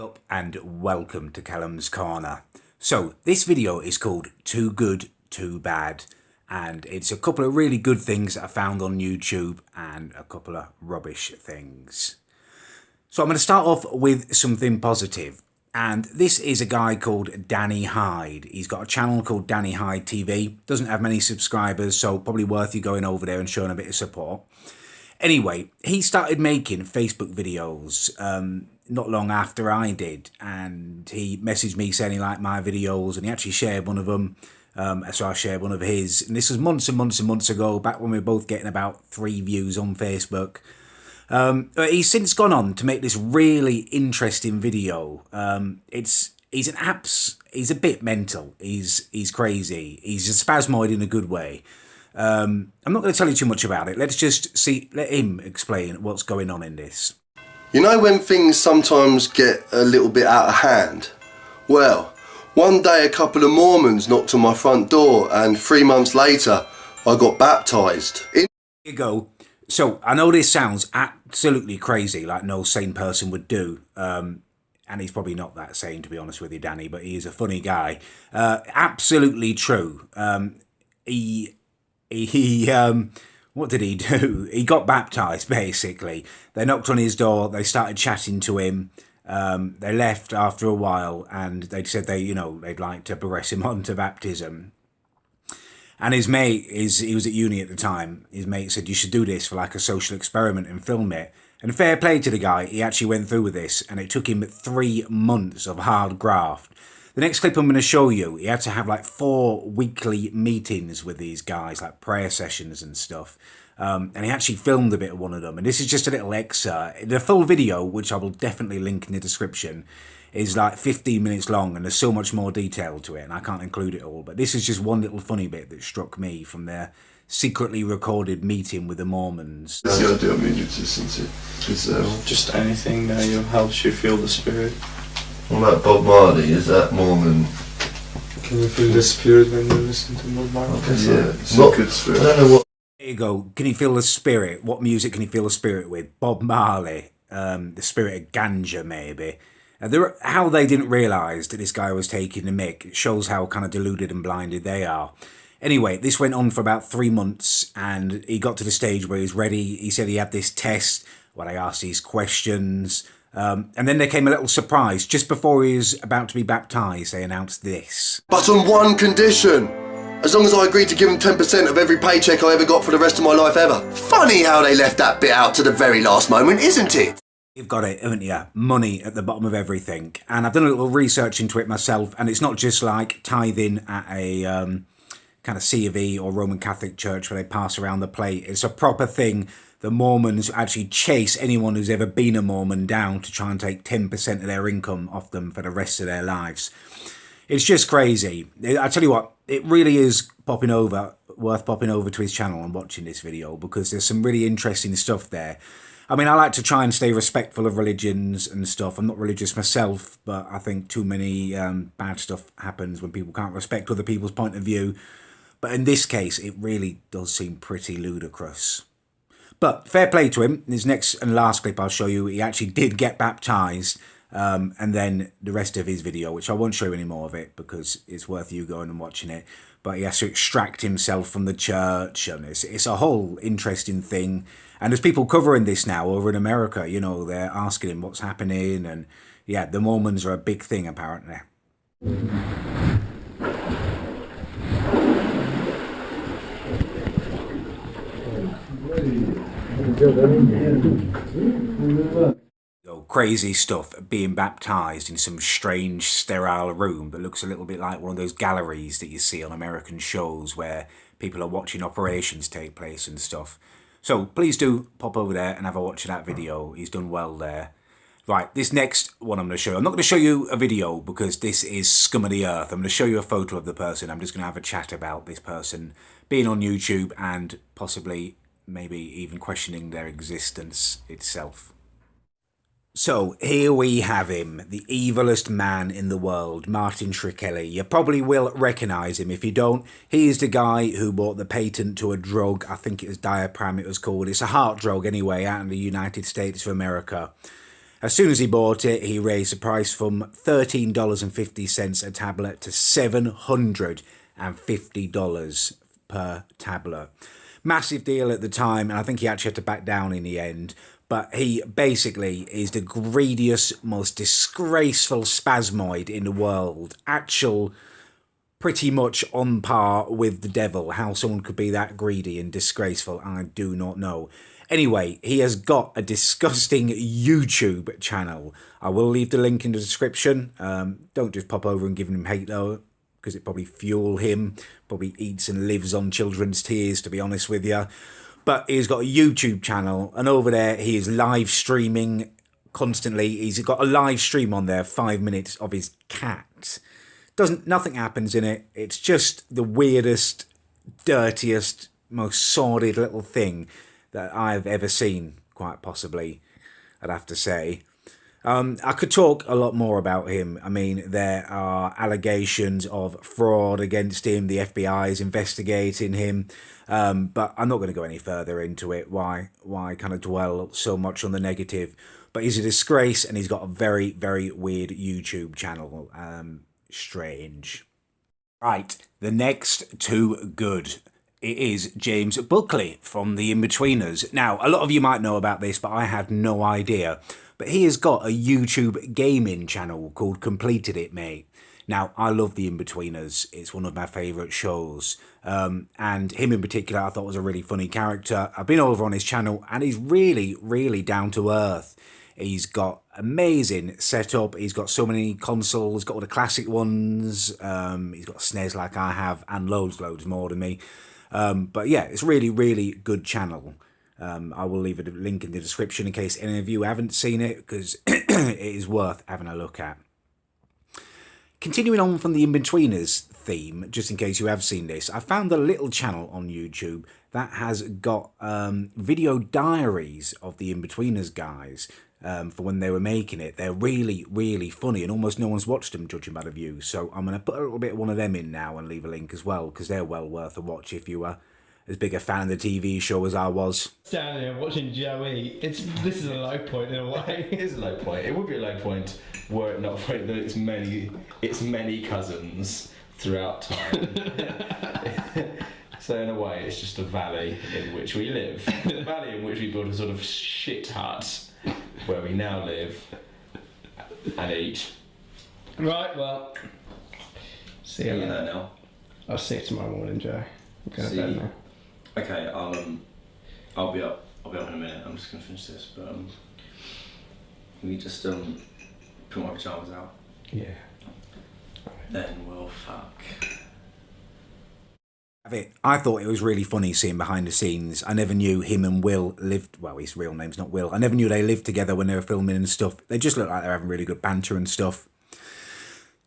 Up and welcome to Callum's Corner. So this video is called Too Good, Too Bad, and it's a couple of really good things that I found on YouTube and a couple of rubbish things. So I'm going to start off with something positive, and this is a guy called Danny Hyde. He's got a channel called Danny Hyde TV, doesn't have many subscribers, so probably worth you going over there and showing a bit of support. Anyway, he started making Facebook videos not long after I did, and he messaged me saying he liked my videos, and he actually shared one of them, so I shared one of his, and this was months and months and months ago, back when we were both getting about 3 views on Facebook. He's since gone on to make this really interesting video. He's a bit mental, he's crazy, he's a spasmoid in a good way. I'm not going to tell you too much about it. Let's just let him explain what's going on in this. You know when things sometimes get a little bit out of hand? Well, one day a couple of Mormons knocked on my front door, and 3 months later I got baptised. Here you go. So I know this sounds absolutely crazy, like no sane person would do. And he's probably not that sane, to be honest with you, Danny, but he is a funny guy. Absolutely true. What did he do? He got baptised, basically. They knocked on his door, they started chatting to him, they left after a while, and they said they'd like to progress him on to baptism. And his mate, he was at uni at the time, his mate said, you should do this for like a social experiment and film it. And fair play to the guy, he actually went through with this, and it took him 3 months of hard graft. The next clip I'm going to show you, he had to have like 4 weekly meetings with these guys, like prayer sessions and stuff. And he actually filmed a bit of one of them. And this is just a little excerpt. The full video, which I will definitely link in the description, is like 15 minutes long, and there's so much more detail to it, and I can't include it all. But this is just one little funny bit that struck me from their secretly recorded meeting with the Mormons. What's the idea of music, isn't it? Is just anything that helps you feel the spirit. what about Bob Marley? Is that Mormon? Can you feel the spirit when you listen to Bob Marley? Yeah, it's a good spirit. I don't know what. There you go. Can you feel the spirit? What music can you feel the spirit with? Bob Marley, the spirit of ganja, maybe. How they didn't realise that this guy was taking the mick, it shows how kind of deluded and blinded they are. Anyway, this went on for about 3 months, and he got to the stage where he was ready. He said he had this test where they asked these questions. And then there came a little surprise. Just before he was about to be baptised, they announced this. But on one condition. As long as I agreed to give him 10% of every paycheck I ever got for the rest of my life ever. Funny how they left that bit out to the very last moment, isn't it? You've got it, haven't you? Money at the bottom of everything. And I've done a little research into it myself, and it's not just like tithing at a kind of C of E or Roman Catholic church where they pass around the plate. It's a proper thing. The Mormons actually chase anyone who's ever been a Mormon down to try and take 10% of their income off them for the rest of their lives. It's just crazy. I tell you what, it really is worth popping over to his channel and watching this video, because there's some really interesting stuff there. I mean, I like to try and stay respectful of religions and stuff. I'm not religious myself, but I think too many bad stuff happens when people can't respect other people's point of view. But in this case, it really does seem pretty ludicrous. But fair play to him. This next and last clip I'll show you, he actually did get baptised. And then the rest of his video, which I won't show you any more of it because it's worth you going and watching it. But he has to extract himself from the church, and it's a whole interesting thing. And there's people covering this now over in America, they're asking him what's happening. And yeah, the Mormons are a big thing, apparently. Crazy stuff, being baptised in some strange sterile room that looks a little bit like one of those galleries that you see on American shows where people are watching operations take place and stuff. So please do pop over there and have a watch of that video. He's done well there. Right, this next one I'm going to show you. I'm not going to show you a video because this is scum of the earth. I'm going to show you a photo of the person. I'm just going to have a chat about this person being on YouTube and possibly maybe even questioning their existence itself. So here we have him, the evilest man in the world, Martin Shkreli. You probably will recognise him. If you don't, he is the guy who bought the patent to a drug. I think it was diapram it was called. It's a heart drug anyway, out in the United States of America. As soon as he bought it, he raised the price from $13.50 a tablet to $750 per tablet. Massive deal at the time, and I think he actually had to back down in the end. But he basically is the greediest, most disgraceful spasmoid in the world. Pretty much on par with the devil. How someone could be that greedy and disgraceful, I do not know. Anyway, he has got a disgusting YouTube channel. I will leave the link in the description. Don't just pop over and give him hate though, because it probably fuel him. Probably eats and lives on children's tears, to be honest with you. But he's got a YouTube channel, and over there he is live streaming constantly. He's got a live stream on there, 5 minutes of his cat. Nothing happens in it. It's just the weirdest, dirtiest, most sordid little thing that I've ever seen, quite possibly, I'd have to say. I could talk a lot more about him. I mean, there are allegations of fraud against him. The FBI is investigating him. But I'm not going to go any further into it. Why kind of dwell so much on the negative? But he's a disgrace, and he's got a very, very weird YouTube channel. Strange. Right, the next too good. It is James Buckley from The Inbetweeners. Now, a lot of you might know about this, but I had no idea. But he has got a YouTube gaming channel called Completed It, Mate. Now, I love The Inbetweeners. It's one of my favourite shows. And him in particular, I thought was a really funny character. I've been over on his channel, and he's really, really down to earth. He's got amazing setup. He's got so many consoles. He's got all the classic ones. He's got SNES like I have, and loads more than me. But yeah, it's really, really good channel. I will leave a link in the description in case any of you haven't seen it, because it is worth having a look at. Continuing on from the Inbetweeners theme, just in case you have seen this, I found a little channel on YouTube that has got video diaries of the Inbetweeners guys for when they were making it. They're really, really funny, and almost no one's watched them, judging by the views. So I'm going to put a little bit of one of them in now and leave a link as well, because they're well worth a watch if you are as big a fan of the TV show as I was. Standing here watching Joey, this is a low point in a way. It is a low point. It would be a low point were it not for its many cousins throughout time. So in a way, it's just a valley in which we live. A valley in which we built a sort of shit hut where we now live and eat. Right, well, see you there now. I'll see you tomorrow morning, Joe. I'm going to bed now. Okay, I'll be up in a minute. I'm just gonna finish this, but can we just put my pajamas out? Yeah. Then we'll fuck. I thought it was really funny seeing behind the scenes. I never knew him and Will lived, well, his real name's not Will. I never knew they lived together when they were filming and stuff. They just look like they're having really good banter and stuff.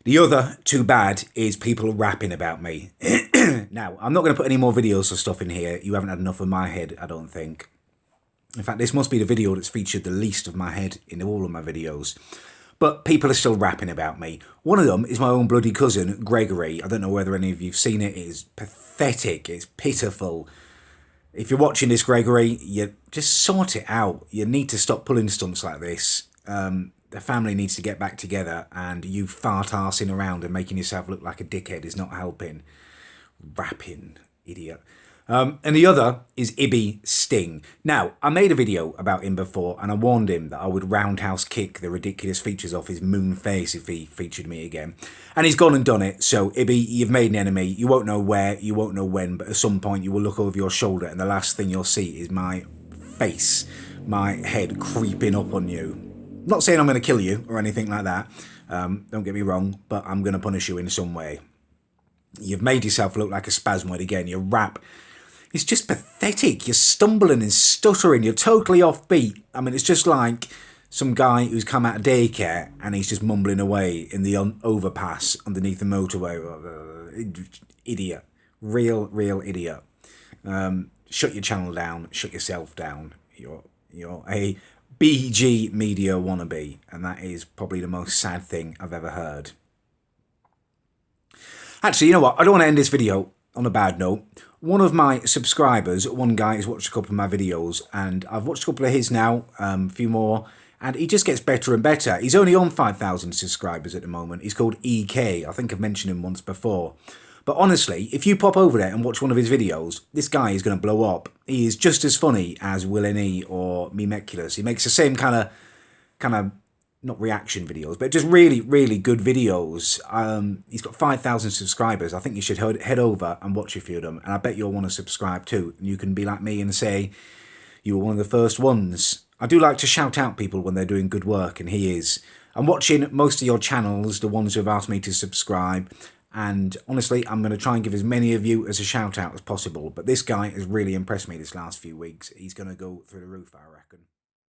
The other too bad is people rapping about me. Now, I'm not going to put any more videos or stuff in here. You haven't had enough of my head, I don't think. In fact, this must be the video that's featured the least of my head in all of my videos. But people are still rapping about me. One of them is my own bloody cousin, Gregory. I don't know whether any of you've seen it. It is pathetic. It's pitiful. If you're watching this, Gregory, you just sort it out. You need to stop pulling stunts like this. The family needs to get back together, and you fart-arsing around and making yourself look like a dickhead is not helping. Rapping, idiot. And the other is Ibby Sting. Now, I made a video about him before, and I warned him that I would roundhouse kick the ridiculous features off his moon face if he featured me again. And he's gone and done it. So, Ibby, you've made an enemy. You won't know where, you won't know when, but at some point you will look over your shoulder, and the last thing you'll see is my face, my head creeping up on you. Not saying I'm going to kill you or anything like that. Don't get me wrong, but I'm going to punish you in some way. You've made yourself look like a spasmoid again. Your rap is just pathetic. You're stumbling and stuttering. You're totally offbeat. I mean, it's just like some guy who's come out of daycare and he's just mumbling away in the overpass underneath the motorway. Idiot. Real idiot. Shut your channel down. Shut yourself down. You're a BG media wannabe, and that is probably the most sad thing I've ever heard. Actually, you know what? I don't want to end this video on a bad note. One of my subscribers, one guy, has watched a couple of my videos, and I've watched a couple of his now, a few more. And he just gets better and better. He's only on 5,000 subscribers at the moment. He's called EK. I think I've mentioned him once before. But honestly, if you pop over there and watch one of his videos, this guy is going to blow up. He is just as funny as Will N.E. or Memeculus. He makes the same kind of, not reaction videos, but just really, really good videos. He's got 5,000 subscribers. I think you should head over and watch a few of them. And I bet you'll want to subscribe too. And you can be like me and say you were one of the first ones. I do like to shout out people when they're doing good work, and he is. I'm watching most of your channels, the ones who have asked me to subscribe, and honestly, I'm going to try and give as many of you as a shout out as possible. But this guy has really impressed me this last few weeks. He's going to go through the roof, I reckon.